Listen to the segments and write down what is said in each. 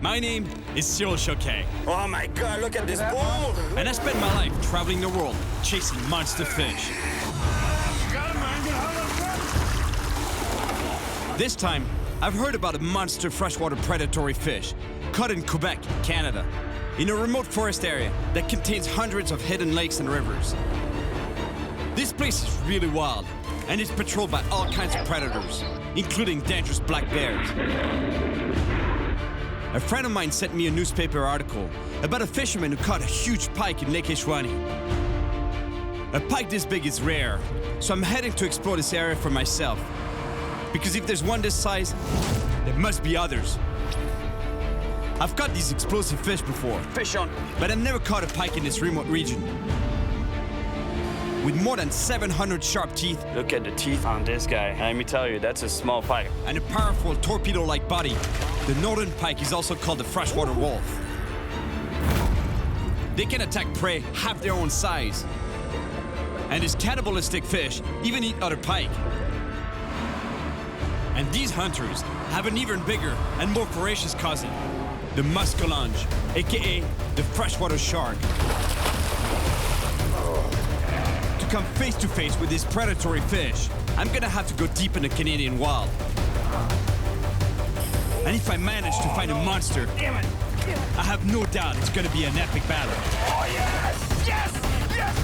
My name is Cyril Chauquet. Oh my God, look at this bull! And I spent my life traveling the world chasing monster fish. This time, I've heard about a monster freshwater predatory fish caught in Quebec, Canada, in a remote forest area that contains hundreds of hidden lakes and rivers. This place is really wild, and it's patrolled by all kinds of predators, including dangerous black bears. A friend of mine sent me a newspaper article about a fisherman who caught a huge pike in Lake Isani. A pike this big is rare, so I'm heading to explore this area for myself. Because if there's one this size, there must be others. I've caught these explosive fish before, Fish on! but I've never caught a pike in this remote region. With more than 700 sharp teeth Look at the teeth on this guy. Let me tell you, that's a small pike. and a powerful torpedo-like body, the northern pike is also called the freshwater wolf. They can attack prey half their own size. And these cannibalistic fish even eat other pike. And these hunters have an even bigger and more voracious cousin, the Musky, aka the freshwater shark. To come face to face with this predatory fish, I'm gonna have to go deep in the Canadian wild. And if I manage to find a monster, Damn it! I have no doubt it's gonna be an epic battle. Oh yes! Yes! Yes!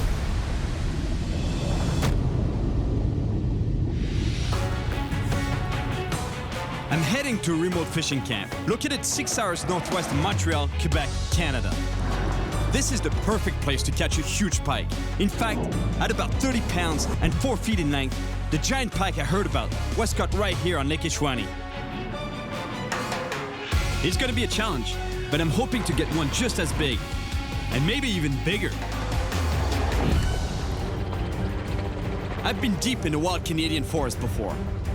I'm heading to a remote fishing camp, located 6 hours northwest of Montreal, Quebec, Canada. This is the perfect place to catch a huge pike. In fact, at about 30 pounds and 4 feet in length, the giant pike I heard about was caught right here on Lake Isani. It's gonna be a challenge, but I'm hoping to get one just as big, and maybe even bigger. I've been deep in the wild Canadian forest before,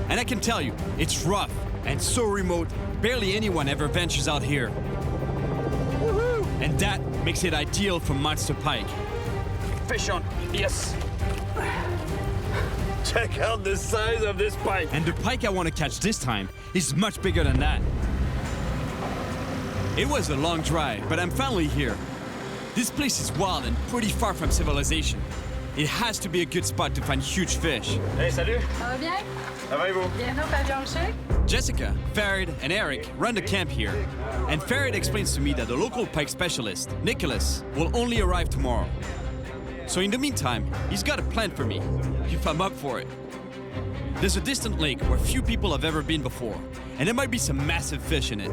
and I can tell you, it's rough and so remote, barely anyone ever ventures out here. And that makes it ideal for monster pike. Fish on! Yes! Check out the size of this pike! And the pike I want to catch this time is much bigger than that. It was a long drive, but I'm finally here. This place is wild and pretty far from civilization. It has to be a good spot to find huge fish. Hey, salut! Ça va bien? Ça va et vous? Bienvenue au pavillon Chic. Jessica, Farid, and Eric run the camp here. And Farid explains to me that the local pike specialist, Nicholas, will only arrive tomorrow. So in the meantime, he's got a plan for me, if I'm up for it. There's a distant lake where few people have ever been before, and there might be some massive fish in it.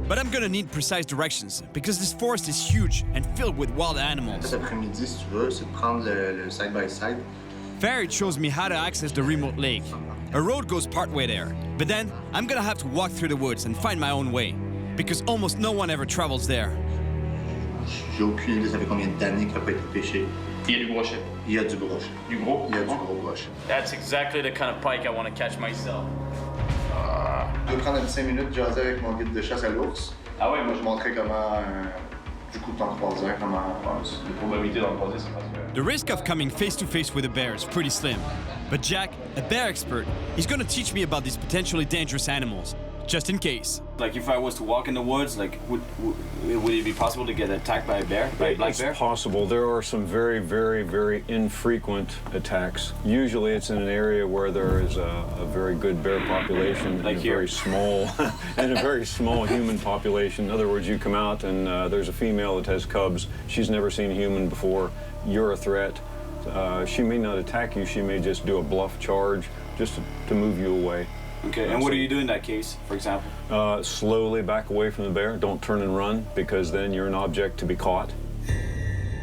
But I'm gonna need precise directions, because this forest is huge and filled with wild animals. Cet après-midi, si tu veux, c'est de prendre le side-by-side. Farid shows me how to access the remote lake. A road goes partway there, but then I'm gonna have to walk through the woods and find my own way, because almost no one ever travels there. J'ai aucune idée, ça fait combien d'années qu'il n'a pas été pêché. Il y a du brochet. Il y a du brochet. Du gros? Il y a du gros brochet. That's exactly the kind of pike I want to catch myself. Je vais prendre 5 minutes de jaser avec mon guide de chasse à l'ours. Ah ouais, moi Je vais montrer comment, du coup, t'en croiser, comment... les probabilités d'en croiser, c'est parce que... The risk of coming face to face with a bear is pretty slim. But Jack, a bear expert, is gonna teach me about these potentially dangerous animals, just in case. Like if I was to walk in the woods, like would it be possible to get attacked by a bear, by a black It's bear? possible. There are some very, very, very infrequent attacks. Usually it's in an area where there is a very good bear population Like and a here. very small and a very small human population. In other words, you come out and there's a female that has cubs. She's never seen a human before. You're a threat. She may not attack you. She may just do a bluff charge just to move you away. Okay, and what do you do in that case, for example? Slowly back away from the bear. Don't turn and run, because then you're an object to be caught.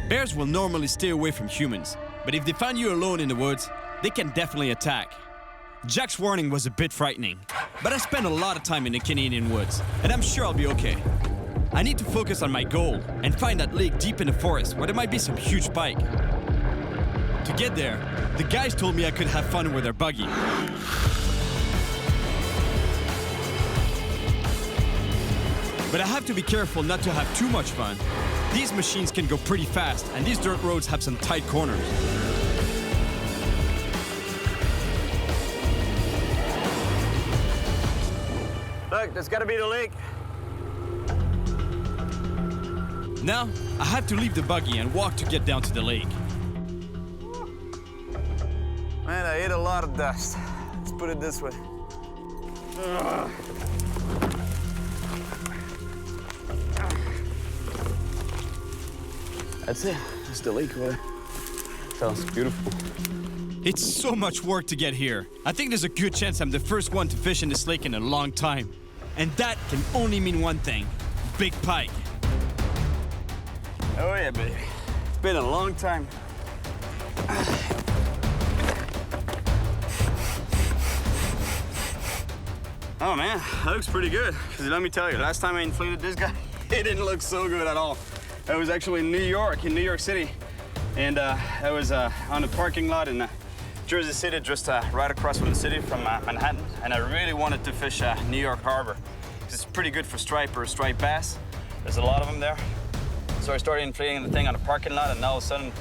Bears will normally stay away from humans, but if they find you alone in the woods, they can definitely attack. Jack's warning was a bit frightening, but I spent a lot of time in the Canadian woods, and I'm sure I'll be okay. I need to focus on my goal and find that lake deep in the forest where there might be some huge pike. To get there, the guys told me I could have fun with their buggy. But I have to be careful not to have too much fun. These machines can go pretty fast, and these dirt roads have some tight corners. Look, that's gotta be the lake. Now, I have to leave the buggy and walk to get down to the lake. Man, I ate a lot of dust. Let's put it this way. Ugh. That's it. It's the lake over there. Sounds beautiful. It's so much work to get here. I think there's a good chance I'm the first one to fish in this lake in a long time. And that can only mean one thing: big pike. Oh yeah, baby. It's been a long time. Oh man, that looks pretty good. Because let me tell you, last time I inflated this guy, it didn't look so good at all. I was actually in New York City. And I was on a parking lot in Jersey City, just right across from the city, from Manhattan. And I really wanted to fish New York Harbor. It's pretty good for stripe or striped bass. There's a lot of them there. So I started inflating the thing on the parking lot, and all of a sudden,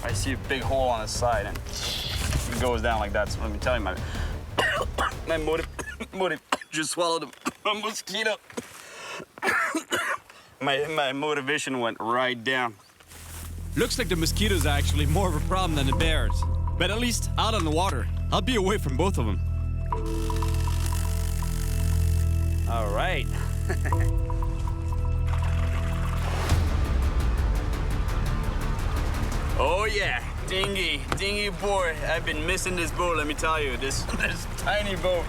I see a big hole on the side, and it goes down like that. So let me tell you, my motive just swallowed a mosquito. my motivation went right down. Looks like the mosquitoes are actually more of a problem than the bears. But at least out on the water, I'll be away from both of them. All right. Oh yeah, dingy boy. I've been missing this boat, let me tell you. This tiny boat.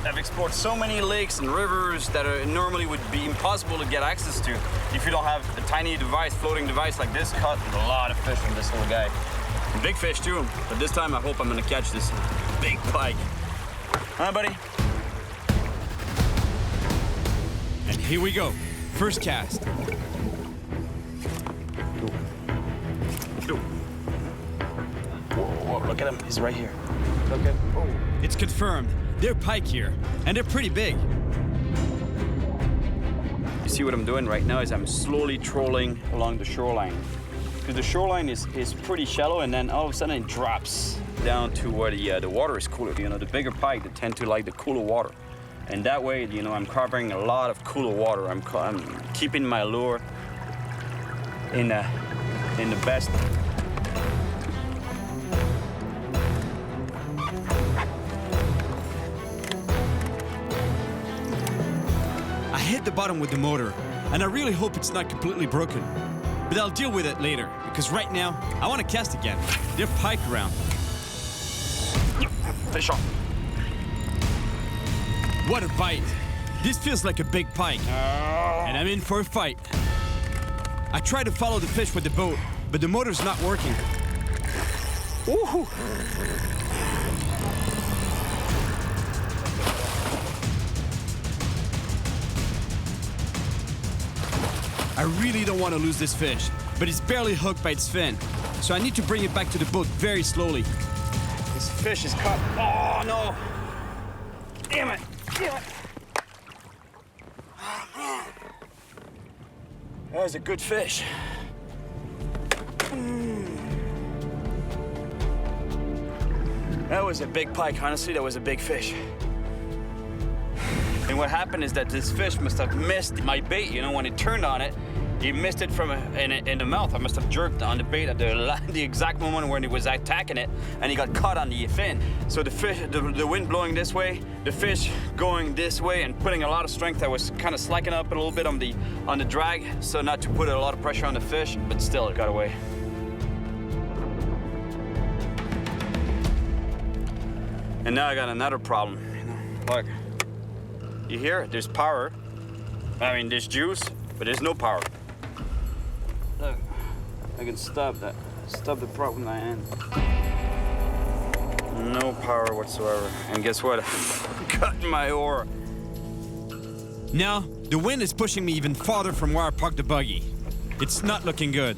I've explored so many lakes and rivers that normally would be impossible to get access to if you don't have a tiny device, floating device like this. Caught a lot of fish from this little guy. And big fish too, but this time I hope I'm gonna catch this big pike. Huh, buddy? And here we go. First cast. Whoa, look at him. He's right here. Look at. Oh. It's confirmed. They're pike here, and they're pretty big. You see what I'm doing right now is I'm slowly trolling along the shoreline. Because the shoreline is pretty shallow, and then all of a sudden it drops down to where the water is cooler. You know, the bigger pike, they tend to like the cooler water. And that way, you know, I'm covering a lot of cooler water. I'm keeping my lure in the best. I hit the bottom with the motor, and I really hope it's not completely broken. But I'll deal with it later, because right now, I want to cast again. They're pike around. Fish off. What a bite. This feels like a big pike, and I'm in for a fight. I try to follow the fish with the boat, but the motor's not working. Woohoo! I really don't want to lose this fish, but it's barely hooked by its fin, so I need to bring it back to the boat very slowly. This fish is caught. Oh no! Damn it! Damn it! Oh man! That was a good fish. That was a big pike. Honestly, that was a big fish. And what happened is that this fish must have missed my bait. You know, when it turned on it, he missed it from in the mouth. I must have jerked on the bait at the exact moment when he was attacking it, and he got caught on the fin. So the fish, the wind blowing this way, the fish going this way, and putting a lot of strength. I was kind of slacking up a little bit on the drag, so not to put a lot of pressure on the fish, but still it got away. And now I got another problem. Look, you hear? There's power. I mean, there's juice, but there's no power. Look, I can stop that. Stop the prop with my hand. No power whatsoever. And guess what? Cut my oar. Now, the wind is pushing me even farther from where I parked the buggy. It's not looking good.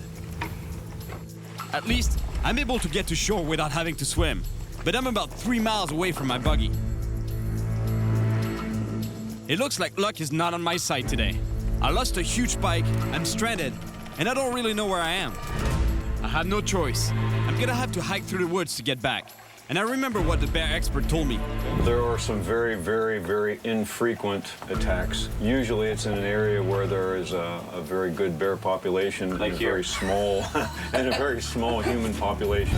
At least, I'm able to get to shore without having to swim. But I'm about 3 miles away from my buggy. It looks like luck is not on my side today. I lost a huge pike, I'm stranded, and I don't really know where I am. I have no choice. I'm gonna have to hike through the woods to get back. And I remember what the bear expert told me. There are some very, very, very infrequent attacks. Usually it's in an area where there is a very good bear population Like and here. and a very small human population.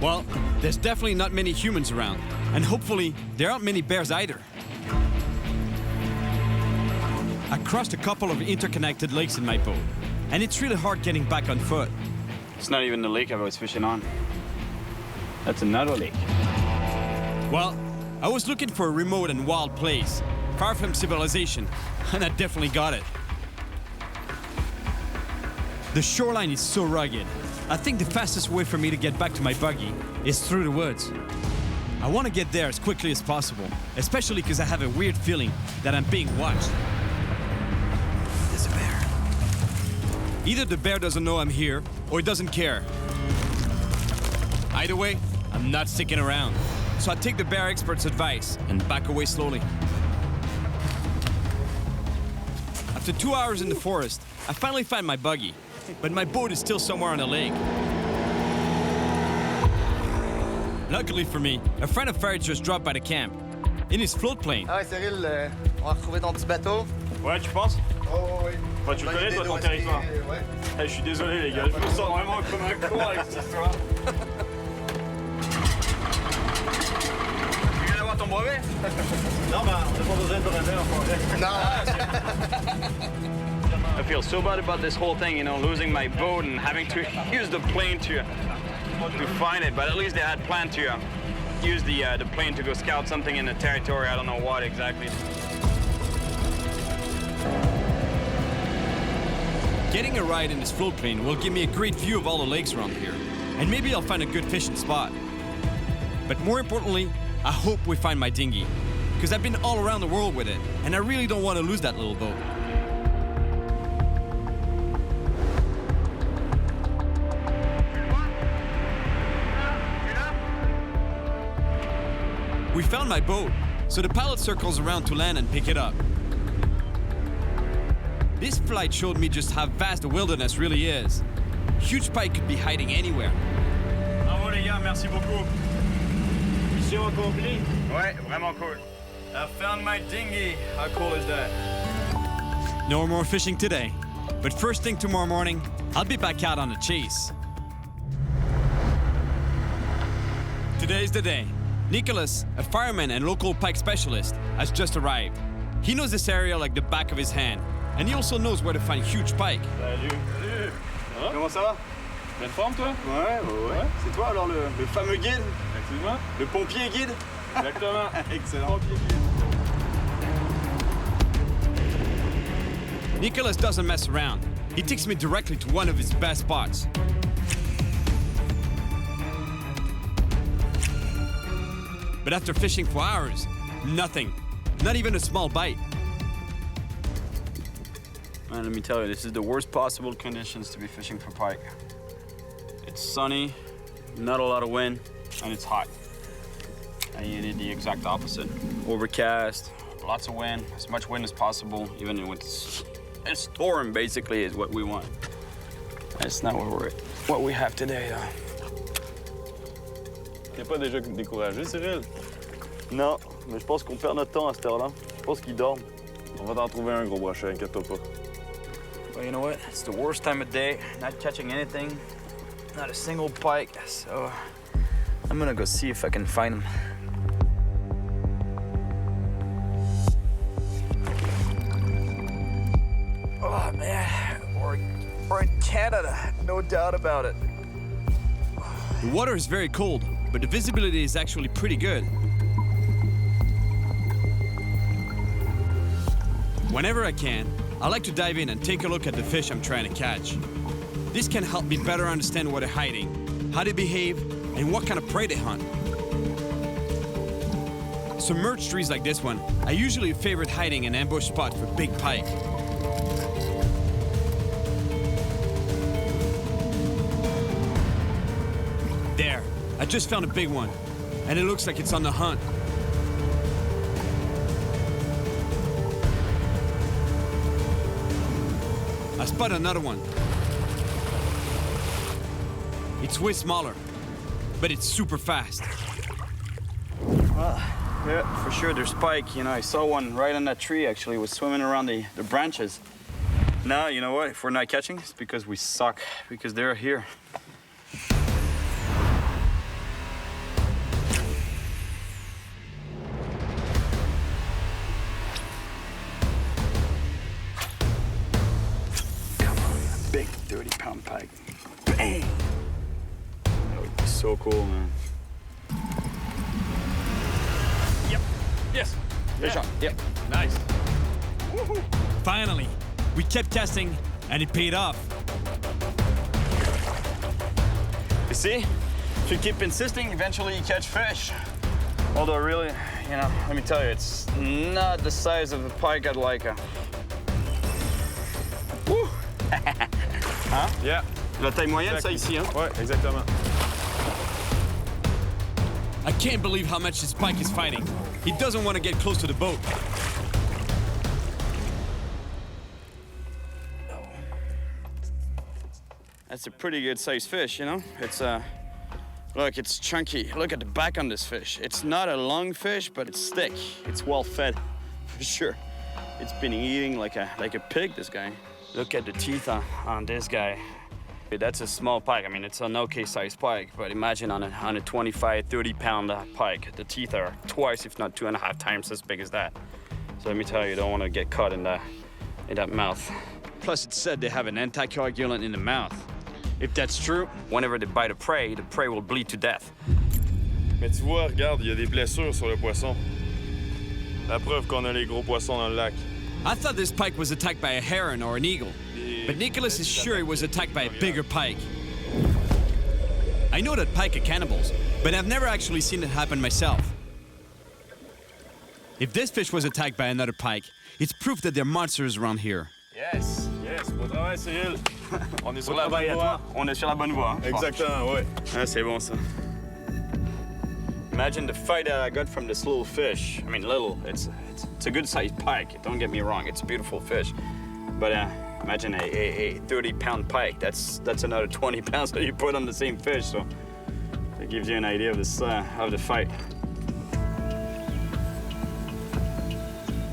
Well, there's definitely not many humans around, and hopefully there aren't many bears either. I crossed a couple of interconnected lakes in my boat, and it's really hard getting back on foot. It's not even the lake I was fishing on. That's another lake. Well, I was looking for a remote and wild place, far from civilization, and I definitely got it. The shoreline is so rugged. I think the fastest way for me to get back to my buggy is through the woods. I want to get there as quickly as possible, especially because I have a weird feeling that I'm being watched. There's a bear. Either the bear doesn't know I'm here, or he doesn't care. Either way, I'm not sticking around. So I take the bear expert's advice and back away slowly. After 2 hours in the forest, I finally find my buggy, but my boat is still somewhere on the lake. Luckily for me, a friend of Ferret just dropped by the camp, in his float plane. Ah ouais, Cyril, on va retrouver ton petit bateau. Ouais, tu penses? Oh, oui. Bah, tu le connais, toi, ton territoire. Ouais. Hey, je suis désolé, les gars. Je me sens vraiment comme un con avec cette histoire. Tu viens d'avoir ton brevet? Non, bah, on n'a pas besoin de revenir encore. Non. I feel so bad about this whole thing, you know, losing my boat and having to use the plane to find it. But at least they had planned to use the plane to go scout something in the territory. I don't know what exactly. Getting a ride in this float plane will give me a great view of all the lakes around here, and maybe I'll find a good fishing spot. But more importantly, I hope we find my dinghy, because I've been all around the world with it, and I really don't want to lose that little boat. We found my boat, so the pilot circles around to land and pick it up. This flight showed me just how vast the wilderness really is. Huge pike could be hiding anywhere. Bravo les gars, merci beaucoup. Mission accomplie. Ouais, vraiment cool. I found my dinghy. How cool is that? No more fishing today, but first thing tomorrow morning, I'll be back out on the chase. Today's the day. Nicholas, a fireman and local pike specialist, has just arrived. He knows this area like the back of his hand, and he also knows where to find huge pike. Salut. Salut. Comment ça va? Pleine forme, toi? Ouais. C'est toi alors le fameux guide? Effectivement. Le pompier guide? Exactement. Excellent. Nicholas doesn't mess around. He takes me directly to one of his best spots. But after fishing for hours, nothing. Not even a small bite. Man, let me tell you, this is the worst possible conditions to be fishing for pike. It's sunny, not a lot of wind, and it's hot. And you need the exact opposite. Overcast, lots of wind, as much wind as possible, even when it's a storm, basically, is what we want. That's not what we have today, though. T'es pas déjà découragé, Cyril? Non, mais je pense qu'on perd notre temps à cette heure-là. Je pense qu'ils dorment. On va t'en trouver un gros brochet, inquiète-toi pas. Well, you know what? It's the worst time of day. Not catching anything. Not a single pike. So I'm gonna go see if I can find him. Oh man, we're in Canada, no doubt about it. The water is very cold, but the visibility is actually pretty good. Whenever I can, I like to dive in and take a look at the fish I'm trying to catch. This can help me better understand where they're hiding, how they behave, and what kind of prey they hunt. Submerged trees like this one are usually a favorite hiding and ambush spot for big pike. There, I just found a big one, and it looks like it's on the hunt. I spot another one. It's way smaller. but it's super fast. Well, yeah, for sure there's pike. You know, I saw one right on that tree actually. It was swimming around the branches. Now, you know what? If we're not catching, it's because we suck, because they're here. Come on, big 30-pound pike. Bang! That would be so cool, man. Yep. Yes. Good shot. Yep. Nice. Woohoo. Finally, we kept casting and it paid off. You see? If you keep insisting, eventually you catch fish. Although really, you know, let me tell you, it's not the size of a pike I'd like. Woo! Hein? Yeah. La taille moyenne, ça ici, hein? Ouais, exactement. I can't believe how much this pike is fighting. He doesn't want to get close to the boat. That's a pretty good sized fish, you know? It's look, it's chunky. Look at the back on this fish. It's not a long fish, but it's thick. It's well fed, for sure. It's been eating like a pig, this guy. Look at the teeth on this guy. That's a small pike. I mean, it's an okay sized pike, but imagine on a 25, 30-pound pike. The teeth are twice, if not 2.5 times as big as that. So let me tell you, you don't want to get caught in that mouth. Plus, it's said they have an anticoagulant in the mouth. If that's true, Whenever they bite a prey, the prey will bleed to death. Mais tu vois, regarde, il y a des blessures sur le poisson. La preuve qu'on a les gros poissons dans le lac. I thought this pike was attacked by a heron or an eagle, but Nicholas is sure it was attacked by a bigger pike. I know that pike are cannibals, but I've never actually seen it happen myself. If this fish was attacked by another pike, it's proof that there are monsters around here. Yes, yes, bon travail, Cyril. On est sur la bonne Travaille à voie. toi. On est sur la bonne voie. Hein? Exactement, ouais. Ah, c'est bon, ça. Imagine the fight that I got from this little fish. I mean, little, it's a good-sized pike. Don't get me wrong, it's a beautiful fish. But imagine a 30-pound pike. That's another 20 pounds that you put on the same fish. So it gives you an idea of this of the fight.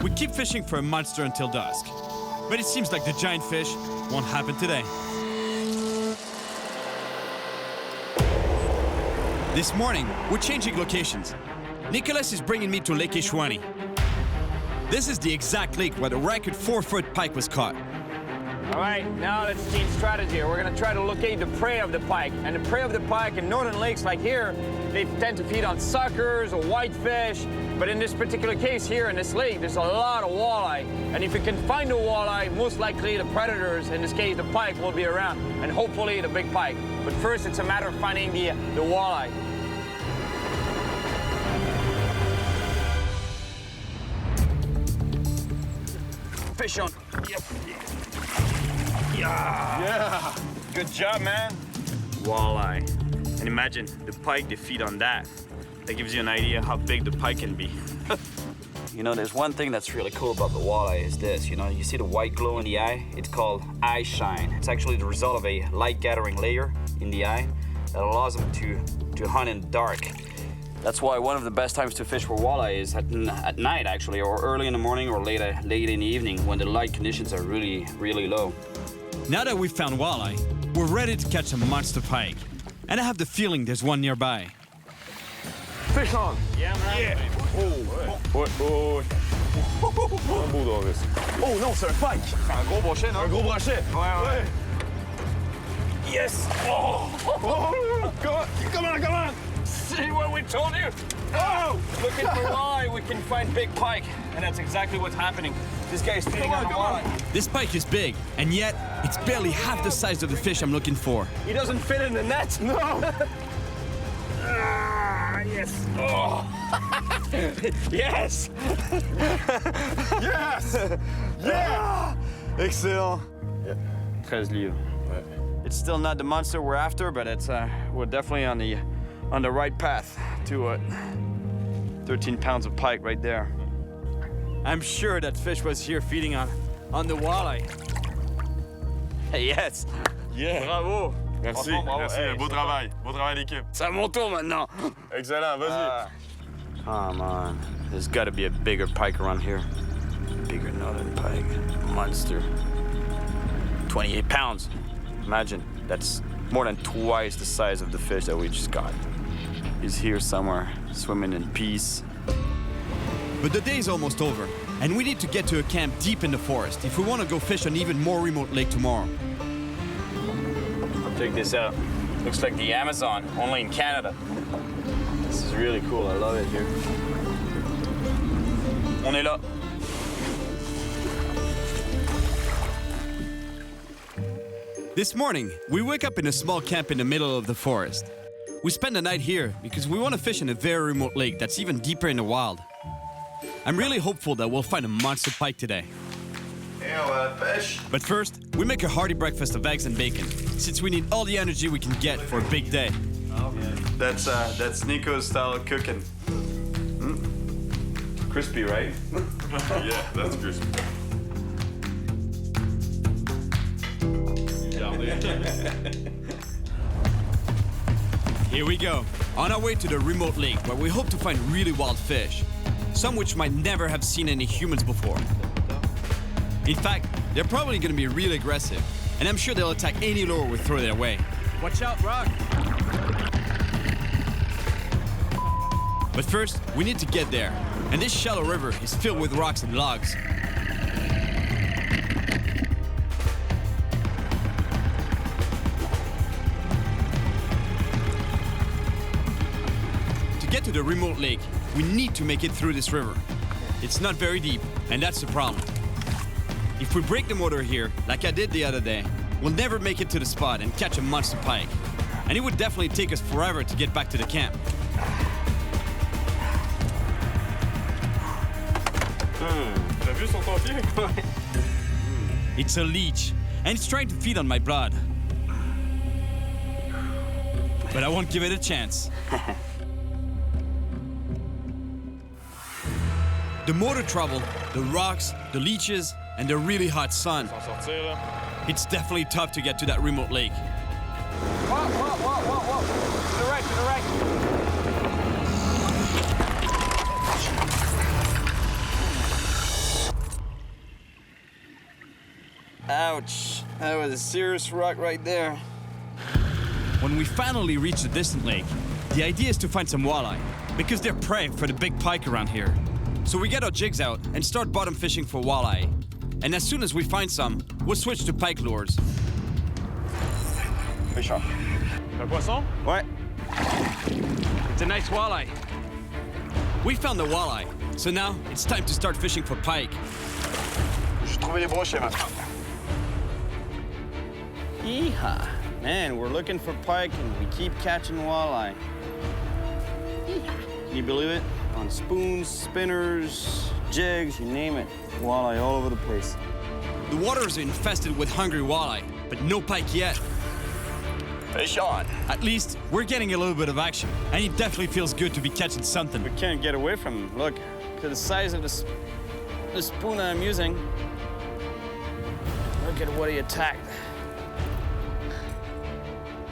We keep fishing for a monster until dusk, but it seems like the giant fish won't happen today. This morning, we're changing locations. Nicholas is bringing me to Lake Isani. This is the exact lake where the record 4-foot pike was caught. All right, now let's change strategy. We're gonna try to locate the prey of the pike. And the prey of the pike in northern lakes like here, they tend to feed on suckers or whitefish. But in this particular case here in this lake, there's a lot of walleye. And if you can find a walleye, most likely the predators, in this case the pike, will be around. And hopefully the big pike. But first, it's a matter of finding the walleye. Fish on. Yep. Yeah. Good job, man. Walleye. And imagine the pike, they feed on that. That gives you an idea how big the pike can be. You know, there's one thing that's really cool about the walleye is this. You know, you see the white glow in the eye? It's called eye shine. It's actually the result of a light gathering layer in the eye that allows them to hunt in the dark. That's why one of the best times to fish for walleye is at night, actually, or early in the morning or late in the evening when the light conditions are really, really low. Now that we've found walleye, we're ready to catch a monster pike. And I have the feeling there's one nearby. Fish on! Yeah, man. Yeah! Oh, ouais, oh, ouais. Un beau dans this. Oh non, c'est un pike! Un gros brochet, non? Un gros brochet! Ouais. Yes! Oh! Come on! See what we told you? Oh! Looking for walleye, we can find big pike. And that's exactly what's happening. This guy is feeding on the walleye. This pike is big, and yet it's barely half the size of the fish I'm looking for. He doesn't fit in the net. No! Yes! Oh! Yes! Yes! Yeah! Excellent! 13 livres. It's still not the monster we're after, but it's we're definitely on the right path to it. 13 pounds of pike right there. I'm sure that fish was here feeding on the walleye. Yes! Yeah! Bravo! Merci, Franchement, bravo. merci. Hey, Beau travail. Beau travail d'équipe. C'est à mon tour maintenant. Excellent, vas-y. Come on. There's got to be a bigger pike around here. Bigger northern pike. Monster. 28 pounds. Imagine, that's more than twice the size of the fish that we just got. He's here somewhere, swimming in peace. But the day is almost over, and we need to get to a camp deep in the forest if we want to go fish an even more remote lake tomorrow. Check this out. Looks like the Amazon, only in Canada. This is really cool. I love it here. On est là. This morning, we wake up in a small camp in the middle of the forest. We spend the night here because we want to fish in a very remote lake that's even deeper in the wild. I'm really hopeful that we'll find a monster pike today. Et on va à la pêche. But first, we make a hearty breakfast of eggs and bacon, since we need all the energy we can get for a big day. That's Nico's style of cooking. Crispy, right? Yeah, that's crispy. Here we go, on our way to the remote lake where we hope to find really wild fish, some which might never have seen any humans before. In fact, they're probably going to be really aggressive, and I'm sure they'll attack any lure we throw their way. Watch out, Rock! But first, we need to get there, and this shallow river is filled with rocks and logs. To get to the remote lake, we need to make it through this river. It's not very deep, and that's the problem. If we break the motor here, like I did the other day, we'll never make it to the spot and catch a monster pike. And it would definitely take us forever to get back to the camp. T'as vu sur ton pied? It's a leech, and it's trying to feed on my blood. But I won't give it a chance. The motor trouble, the rocks, the leeches, and the really hot sun. S'en sortir, là. It's definitely tough to get to that remote lake. Whoa. To the right, to the right. Ouch. That was a serious rock right there. When we finally reach the distant lake, the idea is to find some walleye, because they're prey for the big pike around here. So we get our jigs out and start bottom fishing for walleye. And as soon as we find some, we'll switch to pike lures. Pêcheur. Un poisson? Ouais. It's a nice walleye. We found the walleye, so now it's time to start fishing for pike. J'ai trouvé les brochets maintenant. Yeehaw. Man, we're looking for pike and we keep catching walleye. Can you believe it? On spoons, spinners, jigs, you name it. Walleye all over the place. The waters are infested with hungry walleye, but no pike yet. Fish on. At least, we're getting a little bit of action, and it definitely feels good to be catching something. We can't get away from him. Look, to the size of the spoon I'm using. Look at what he attacked.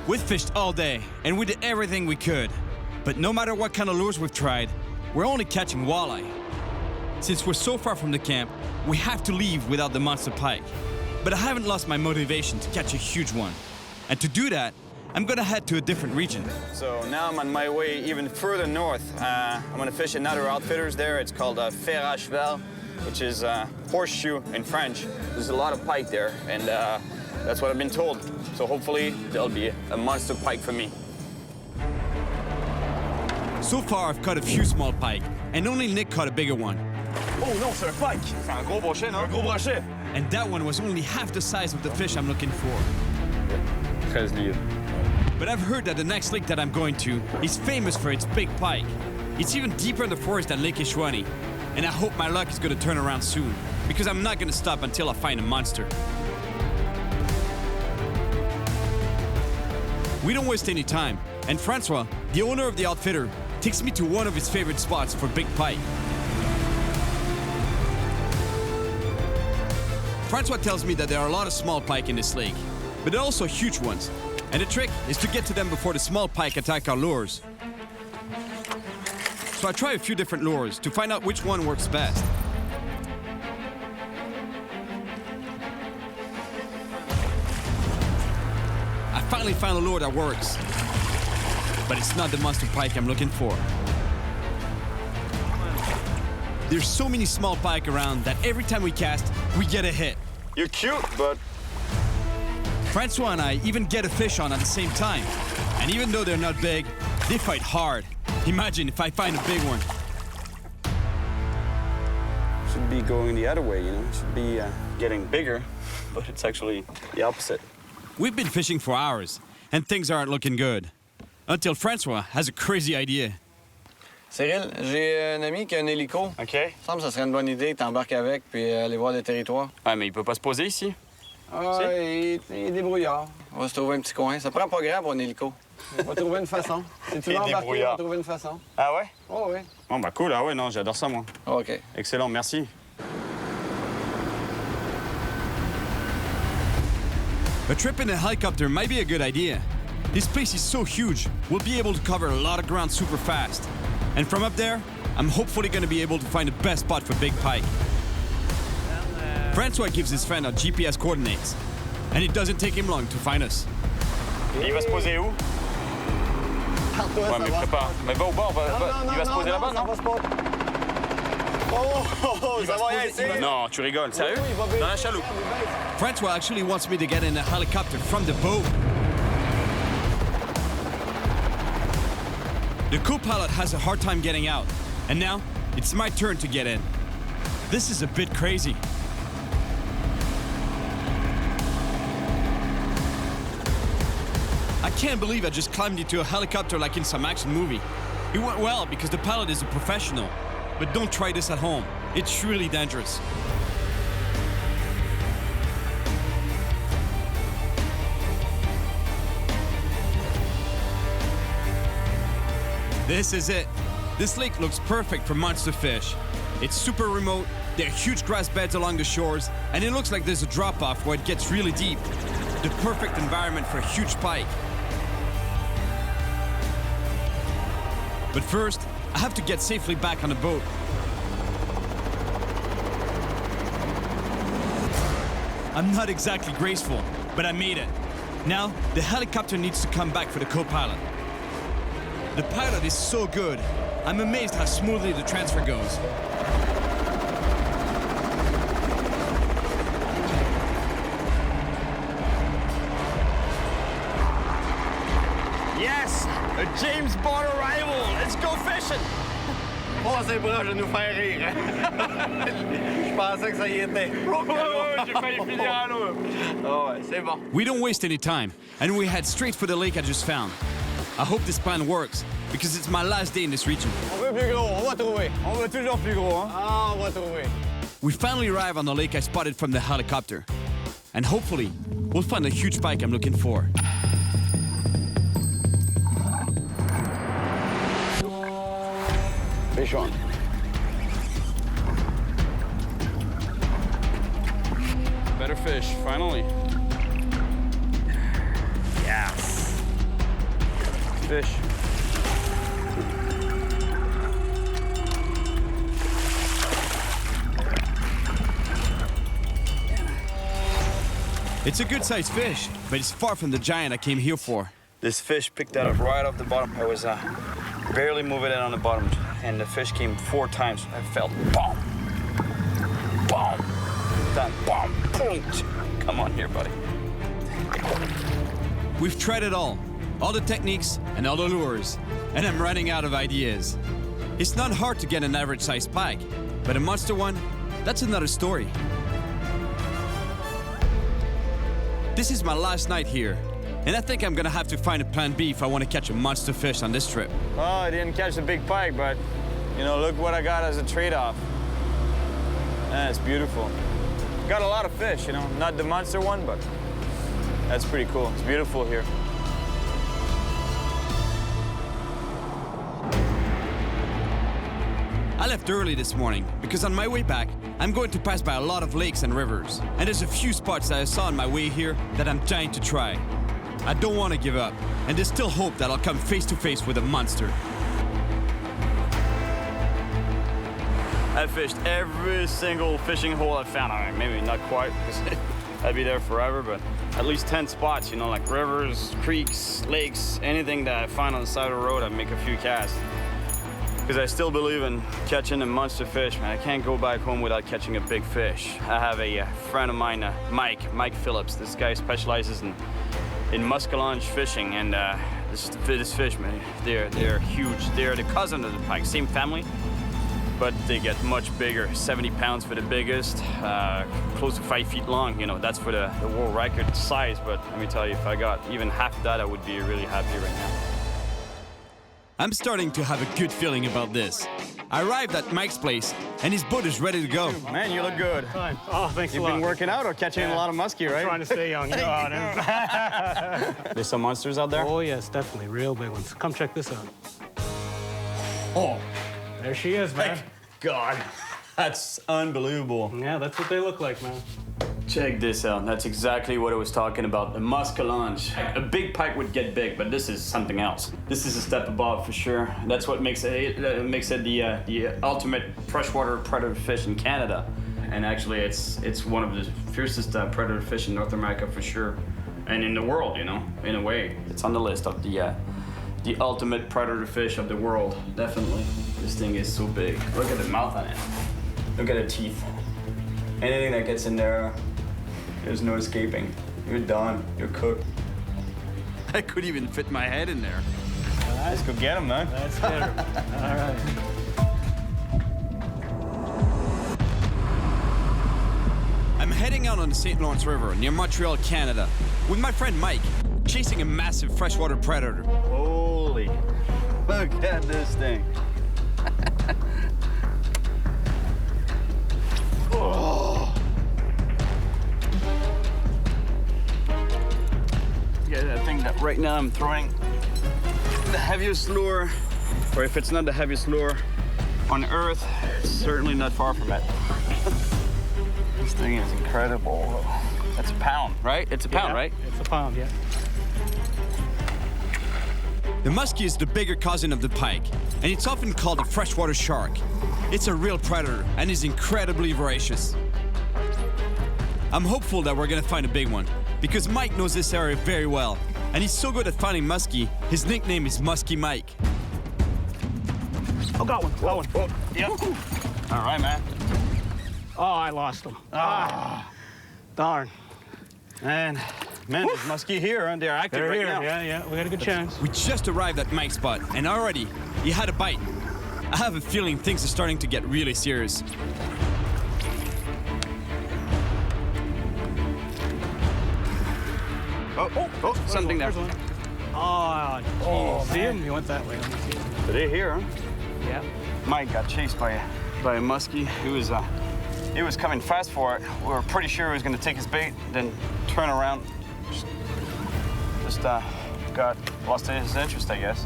We've fished all day, and we did everything we could. But no matter what kind of lures we've tried, we're only catching walleye. Since we're so far from the camp, we have to leave without the monster pike. But I haven't lost my motivation to catch a huge one. And to do that, I'm gonna head to a different region. So now I'm on my way even further north. I'm gonna fish another outfitters there. It's called fer à cheval, which is horseshoe in French. There's a lot of pike there, and that's what I've been told. So hopefully there'll be a monster pike for me. So far, I've caught a few small pike, and only Nick caught a bigger one. Oh non, c'est un pike! C'est un gros brochet, non? Un gros brochet! And that one was only half the size of the fish I'm looking for. 13 livres. But I've heard that the next lake that I'm going to is famous for its big pike. It's even deeper in the forest than Lake Isani, and I hope my luck is gonna turn around soon, because I'm not gonna stop until I find a monster. We don't waste any time, and Francois, the owner of the outfitter, takes me to one of his favorite spots for big pike. Francois tells me that there are a lot of small pike in this lake, but there are also huge ones, And the trick is to get to them before the small pike attack our lures. So I try a few different lures to find out which one works best. I finally found a lure that works. But it's not the monster pike I'm looking for. There's so many small pike around that every time we cast, we get a hit. You're cute, but Francois and I even get a fish on at the same time. And even though they're not big, they fight hard. Imagine if I find a big one. should be going the other way, you know? It should be getting bigger, but it's actually the opposite. We've been fishing for hours, and things aren't looking good. Until Francois has a crazy idea. Cyril, j'ai un ami qui a un hélico. OK. Il me semble que ça serait une bonne idée, t'embarques avec, puis aller voir le territoire. Ah, mais il peut pas se poser ici? Ah, il est débrouillard. On va se trouver un petit coin. Ça prend pas grand pour un hélico. On va trouver une façon. Si tu veux embarquer, on va trouver une façon. Ah ouais? Oh oui. Bon, bah cool. Ah ouais, non, j'adore ça, moi. OK. Excellent, merci. A trip in a helicopter might be a good idea. This place is so huge, we'll be able to cover a lot of ground super fast. And from up there, I'm hopefully going to be able to find the best spot for big pike. Francois gives his friend our GPS coordinates, and it doesn't take him long to find us. Et il va se poser où? Parle-toi, Ouais, mais prépare. Mais va au bord, il va se poser là-bas, non? Oh, ça va rien ici. Non, tu rigoles. Sérieux? Dans la chaloupe. Francois actually wants me to get in a helicopter from the boat. The co-pilot has a hard time getting out, and now it's my turn to get in. This is a bit crazy. I can't believe I just climbed into a helicopter like in some action movie. It went well because the pilot is a professional, but don't try this at home. It's really dangerous. This is it. This lake looks perfect for monster fish. It's super remote, there are huge grass beds along the shores, and it looks like there's a drop-off where it gets really deep. The perfect environment for a huge pike. But first, I have to get safely back on the boat. I'm not exactly graceful, but I made it. Now, the helicopter needs to come back for the co-pilot. The pilot is so good. I'm amazed how smoothly the transfer goes. Yes! A James Bond arrival! Let's go fishing! Oh, c'est proche de nous faire rire. Je pensais que ça y était. J'ai failli finir à l'eau. Oh, ouais, c'est bon. We don't waste any time, and we head straight for the lake I just found. I hope this plan works, because it's my last day in this region. On veut plus gros, on va trouver. On veut toujours plus gros, hein? Ah, on va trouver. We finally arrive on the lake I spotted from the helicopter. And hopefully, we'll find a huge pike I'm looking for. Fish on. Better fish, finally. Yes. Fish. It's a good-sized fish, but it's far from the giant I came here for. This fish picked that up right off the bottom. I was barely moving it on the bottom, and the fish came 4 times. I felt boom, boom, that boom, boom. Come on here, buddy. We've tried it all the techniques and all the lures, and I'm running out of ideas. It's not hard to get an average-sized pike, but a monster one, that's another story. This is my last night here, and I think I'm gonna have to find a plan B if I want to catch a monster fish on this trip. Oh, I didn't catch the big pike, but, you know, look what I got as a trade-off. Yeah, it's beautiful. Got a lot of fish, you know, not the monster one, but that's pretty cool. It's beautiful here. I left early this morning because on my way back, I'm going to pass by a lot of lakes and rivers. And there's a few spots that I saw on my way here that I'm dying to try. I don't want to give up, and there's still hope that I'll come face to face with a monster. I fished every single fishing hole I found. I mean, maybe not quite, because I'd be there forever, but at least 10 spots, you know, like rivers, creeks, lakes, anything that I find on the side of the road, I make a few casts. Because I still believe in catching a monster fish, man. I can't go back home without catching a big fish. I have a friend of mine, Mike Phillips. This guy specializes in muscalange fishing, and this fish, man, they're huge. They're the cousin of the pike, same family, but they get much bigger. 70 pounds for the biggest, close to 5 feet long. You know, that's for the world record size. But let me tell you, if I got even half that, I would be really happy right now. I'm starting to have a good feeling about this. I arrived at Mike's place, and his boat is ready to go. Man, you look good. Fine. Oh, thanks a lot. You've been working out or catching a lot of muskie, right? I'm trying to stay young. You know. There's some monsters out there? Oh, yes, definitely. Real big ones. Come check this out. Oh, there she is, man. thank God. That's unbelievable. Yeah, that's what they look like, man. Check this out. That's exactly what I was talking about. The muscalange. A big pike would get big, but this is something else. This is a step above for sure. That's what makes it the ultimate freshwater predator fish in Canada. And actually, it's one of the fiercest predator fish in North America for sure, and in the world. You know, in a way, it's on the list of the ultimate predator fish of the world. Definitely. This thing is so big. Look at the mouth on it. Look at the teeth. Anything that gets in there, there's no escaping. You're done. You're cooked. I could even fit my head in there. Let's go get him, man. Let's get her. All right. I'm heading out on the St. Lawrence River near Montreal, Canada, with my friend Mike, chasing a massive freshwater predator. Holy, look at this thing. Oh. Yeah, that thing that right now I'm throwing the heaviest lure, or if it's not the heaviest lure on earth, it's certainly not far from it. This thing is incredible. That's a pound, right? It's a pound, right? It's a pound, yeah. The muskie is the bigger cousin of the pike, and it's often called a freshwater shark. It's a real predator and is incredibly voracious. I'm hopeful that we're gonna find a big one, because Mike knows this area very well, and he's so good at finding muskie, his nickname is Musky Mike. Oh, got one. Got one. Oh, yep. All right, man. Oh, I lost him. Ah, darn. Man, there's muskie here, and they're active right now. Yeah, we got a good chance. We just arrived at Mike's spot, and already he had a bite. I have a feeling things are starting to get really serious. Oh, something there. Oh, see him? He went that way. So they're here, huh? Yeah. Mike got chased by a muskie. He was coming fast for it. We were pretty sure he was going to take his bait, then turn around. Just lost his interest, I guess.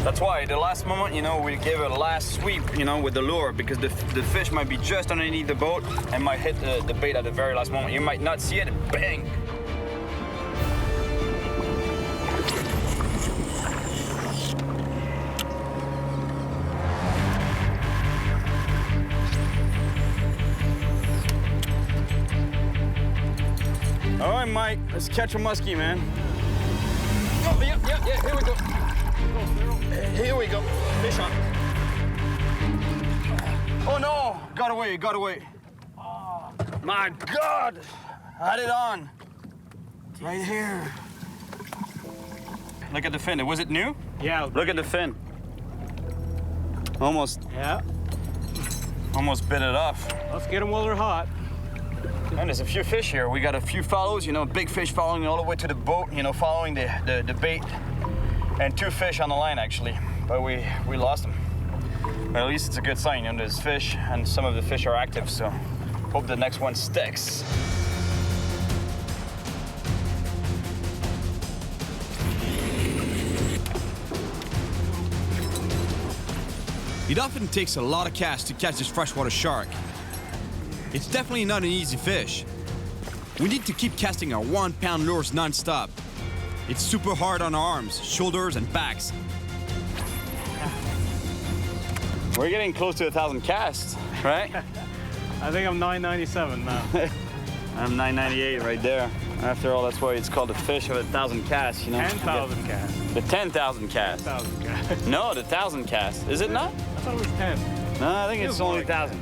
That's why the last moment, you know, we gave it a last sweep, you know, with the lure, because the fish might be just underneath the boat and might hit the bait at the very last moment. You might not see it, and bang. All right, Mike, let's catch a muskie, man. Oh, yeah, here we go. Here we go. Fish on. Oh, no. Got away. Oh, my God. Had it on. Right here. Look at the fin. Was it new? Yeah. Look at the fin. Almost bit it off. Let's get them while they're hot. And there's a few fish here. We got a few follows, you know, big fish following all the way to the boat, you know, following the bait. And 2 fish on the line, actually. But we lost them. But at least it's a good sign, you know, there's fish, and some of the fish are active, so hope the next one sticks. It often takes a lot of casts to catch this freshwater shark. It's definitely not an easy fish. We need to keep casting our 1-pound lures non-stop. It's super hard on our arms, shoulders, and backs. We're getting close to 1,000 casts, right? I think I'm 997 now. I'm 998 right there. After all, that's why it's called the fish of 1,000 casts, you know? 10,000 casts. The 10,000 casts. 10,000 casts. No, the 1,000 casts. Is it not? I thought it was 10. No, I think it's only 1,000.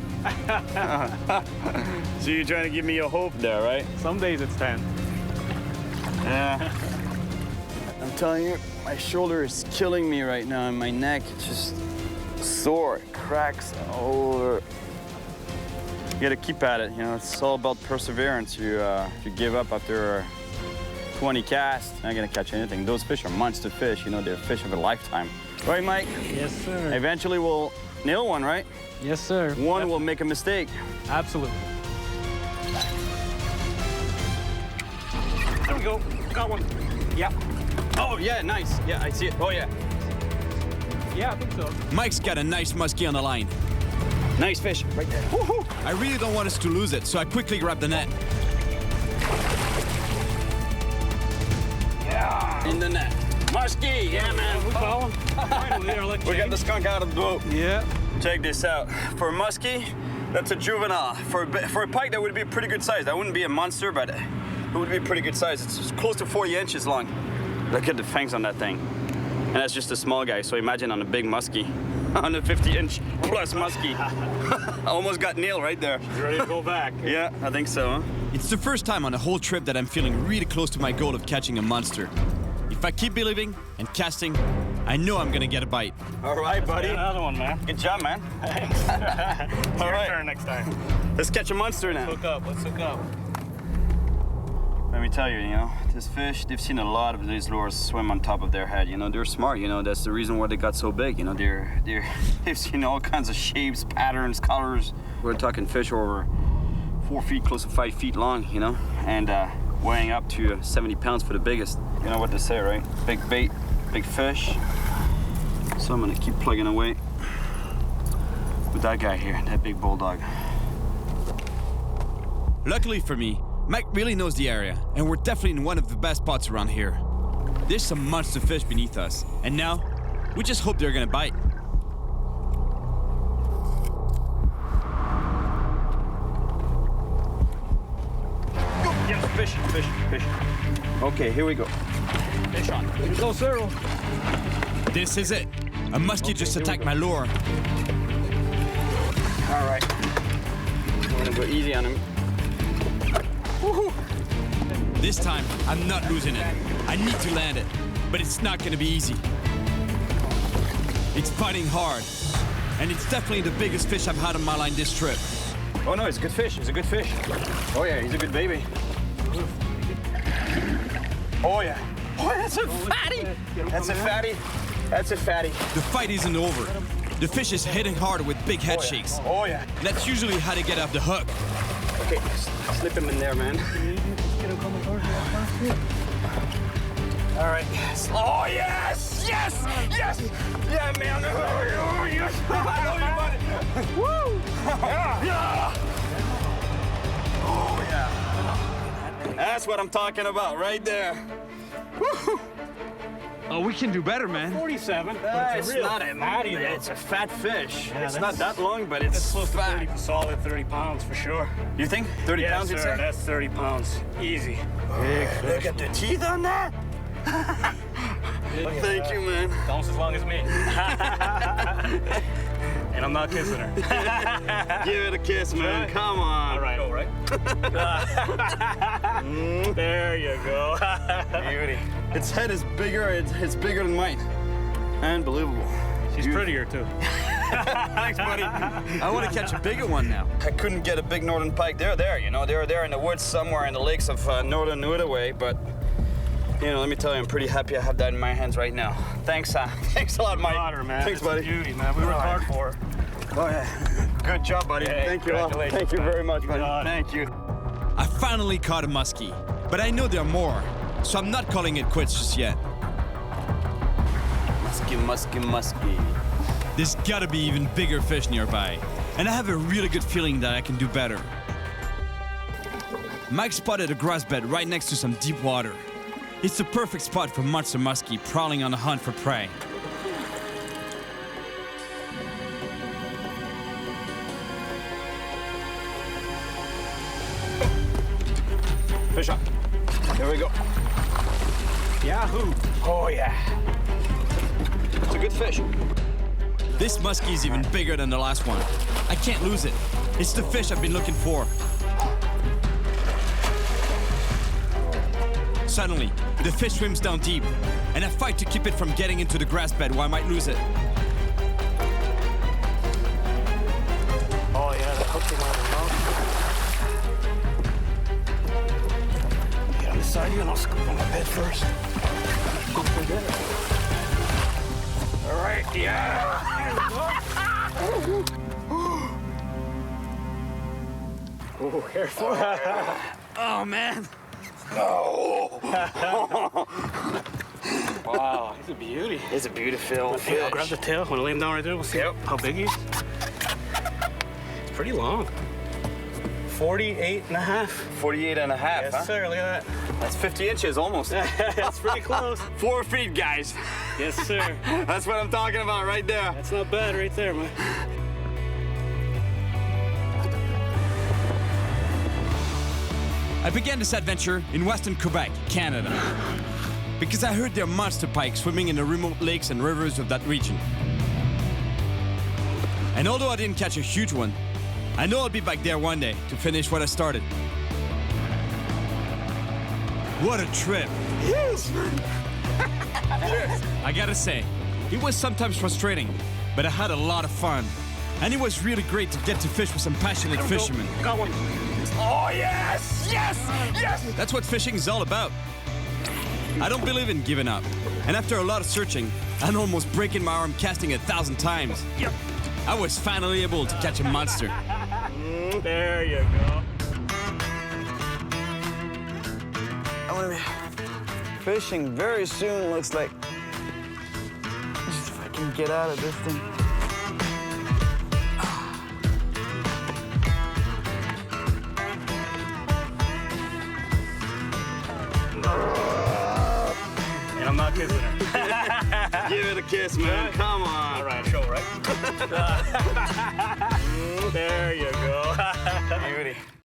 So you're trying to give me a hope there, right? Some days it's 10. Yeah. I'm telling you, my shoulder is killing me right now, and my neck, it's just sore, it cracks all over. You gotta keep at it, you know, it's all about perseverance. If you give up after 20 casts, you're not gonna catch anything. Those fish are monster fish, you know, they're fish of a lifetime. Right, Mike? Yes, sir. Eventually we'll nail one, right? Yes, sir. One will make a mistake. Absolutely. There we go. Got one. Yeah. Oh, yeah, nice. Yeah, I see it. Oh, yeah. Yeah, I think so. Mike's got a nice muskie on the line. Nice fish, right there. Woohoo! I really don't want us to lose it, so I quickly grab the net. Yeah! In the net. Musky, yeah, man. We got one. We got the skunk out of the boat. Yeah. Check this out. For a muskie, that's a juvenile. For a pike, that would be a pretty good size. That wouldn't be a monster, but it would be a pretty good size. It's close to 40 inches long. Look at the fangs on that thing. And that's just a small guy, so imagine on a big muskie. On a 50-inch plus muskie. I almost got nailed right there. You ready to go back? Yeah, I think so, huh? It's the first time on the whole trip that I'm feeling really close to my goal of catching a monster. If I keep believing and casting, I know I'm gonna get a bite. All right, buddy. Another one, man. Good job, man. Thanks. It's All your right. turn next time. Let's catch a monster now. Hook up. Let's hook up. Let me tell you, you know, this fish, they've seen a lot of these lures swim on top of their head. You know, they're smart, you know, that's the reason why they got so big. You know, they've seen all kinds of shapes, patterns, colors. We're talking fish over 4 feet, close to 5 feet long, you know, and weighing up to 70 pounds for the biggest. You know what they say, right? Big bait, big fish. So I'm gonna keep plugging away with that guy here, that big bulldog. Luckily for me, Mike really knows the area, and we're definitely in one of the best spots around here. There's some monster fish beneath us, and now, we just hope they're gonna bite. Yes, fish. Okay, here we go. Fish on. Here we go, Cyril. This is it. A muskie just attacked my lure. All right. I'm gonna go easy on him. Woohoo! This time, I'm not losing it. I need to land it, but it's not gonna be easy. It's fighting hard, and it's definitely the biggest fish I've had on my line this trip. Oh no, it's a good fish. He's a good fish. Oh yeah, he's a good baby. Oh yeah. Oh, that's a fatty. That's a fatty. That's a fatty. The fight isn't over. The fish is hitting hard with big head shakes. Oh yeah. That's usually how they get off the hook. Okay, slip him in there, man. All right. Oh yes, yes, yes. Yeah, man. Oh yes. I love you, buddy. Woo! Yeah. Oh yeah. That's what I'm talking about, right there. Woo! Oh, we can do better, man. 47. It's not a fatty. It's a fat fish. Yeah, it's not that long, but it's close to fat. 30, solid 30 pounds for sure. You think 30 pounds? You'd Sir, say? that's 30 pounds. Easy. Look at the teeth on that. Thank you, man. Almost as long as me. And I'm not kissing her. Give it a kiss, man. Come on. All right. All right. There you go. Beauty. Its head is bigger. It's bigger than mine. Unbelievable. She's prettier too. Thanks, buddy. I want to catch a bigger one now. I couldn't get a big northern pike. They're there, you know. They're there in the woods somewhere in the lakes of northern Outaouais, but you know, let me tell you, I'm pretty happy I have that in my hands right now. Thanks, thanks a lot, Mike. Honor, man. Thanks, It's buddy. a beauty, man. We worked hard for her. Oh yeah. Good job, buddy. Hey, Thank you all. congratulations, Thank you man. very much, buddy. got it. Thank you. I finally caught a muskie, but I know there are more, so I'm not calling it quits just yet. Musky. There's gotta be even bigger fish nearby, and I have a really good feeling that I can do better. Mike spotted a grass bed right next to some deep water. It's the perfect spot for monster muskie prowling on the hunt for prey. Fish up. Here we go. Yahoo! Oh, yeah. It's a good fish. This muskie is even bigger than the last one. I can't lose it. It's the fish I've been looking for. Suddenly, the fish swims down deep, and I fight to keep it from getting into the grass bed where I might lose it. Oh, yeah, the hook came out of the mouth. Get on the side of you and I'll scoop on my bed first. All right, yeah. Oh, careful. Oh, man. Wow, he's a beauty. It's a beautiful Hey, I'll grab the tail. I'm gonna lay him down right there. We'll see how big he is. It's pretty long. 48 and a half. 48 and a half, Yes, huh? sir. Look at that. That's 50 inches almost. That's pretty close. 4 feet, guys. Yes, sir. That's what I'm talking about right there. That's not bad right there, man. I began this adventure in western Quebec, Canada, because I heard there are monster pike swimming in the remote lakes and rivers of that region. And although I didn't catch a huge one, I know I'll be back there one day to finish what I started. What a trip! Yes! I gotta say, it was sometimes frustrating, but I had a lot of fun. And it was really great to get to fish with some passionate fishermen. Got one. Oh, yes! Yes! Yes! That's what fishing is all about. I don't believe in giving up. And after a lot of searching, and almost breaking my arm casting 1,000 times, I was finally able to catch a monster. There you go. I'm gonna be fishing very soon, looks like. Just if I can get out of this thing. And I'm not kissing her. Give it a kiss, man. Come on. All right, show, right? There you go. Beauty.